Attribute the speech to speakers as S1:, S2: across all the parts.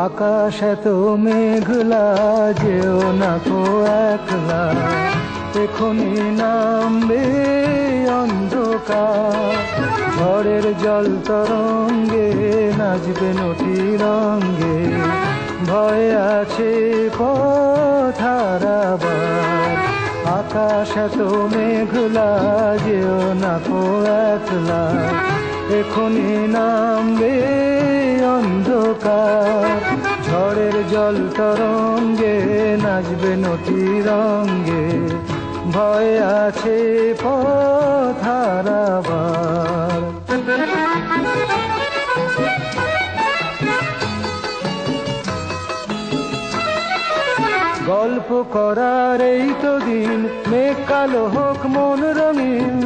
S1: আকাশ এত মেঘলা, যেও না কো একলা, এখনি নামবে অন্ধকার। ঝড়ের জল তরঙ্গে নাচবে নটি রঙ্গে, ভয় আছে পথ হারাবার। আকাশ এত মেঘলা, যেও না কো একলা, এখনি নামবে অন্ধকার। ঝড়ের জল তরঙ্গে নাচবে নটি রঙ্গে, ভয় আছে পথ হারাবার। গল্প করার এই তো দিন, মেঘ কালো হোক মন রঙিন।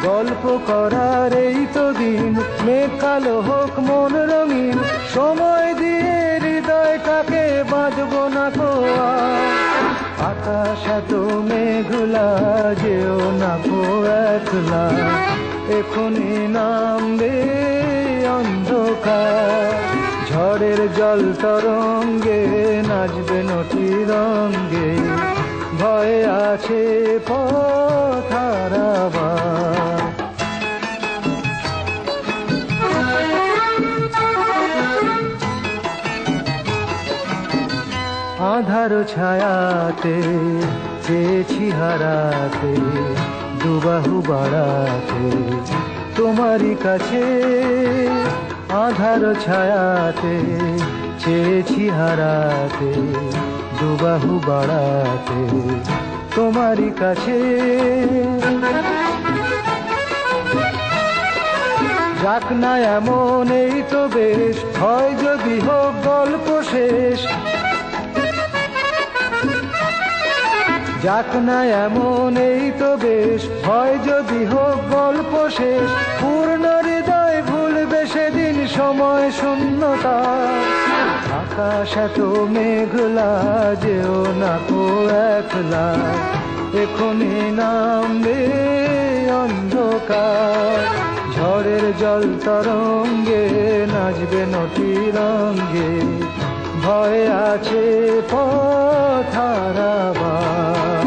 S1: গল্প করার এই তো দিন, মেঘ কালো হোক মন রঙিন। সময় দিয়ে হৃদয়টাকে বাঁধবো না কো আর। আকাশ এত মেঘলা, যেও না কো একলা, এখনি নামবে অন্ধকার। ঝড়ের জল তরঙ্গে নাচবে নটি রঙ্গে, ভয় আছে পথ হারাবার। আধার ছায়াতে চেয়েছি হারাতে, দুবাহু বাড়াতে তোমারই কাছে। আধার ছায়াতে চেয়েছি হারাতে, দুবাহু বাড়াতে তোমারই কাছে। যাক না এমন এই তো বেশ, হয় যদি হোক গল্প শেষ। যাক না এমন এই তো বেশ, হয় যদি হোক গল্প শেষ। পূর্ণ হৃদয় ভুলবে সেদিন সময় শূন্যতা। আকাশ এত মেঘলা, যেও না কো একলা, এখনি নামবে অন্ধকার। ঝড়ের জল তরঙ্গে নাচবে নটি রঙ্গে, ভয় আছে পথ হারাবার।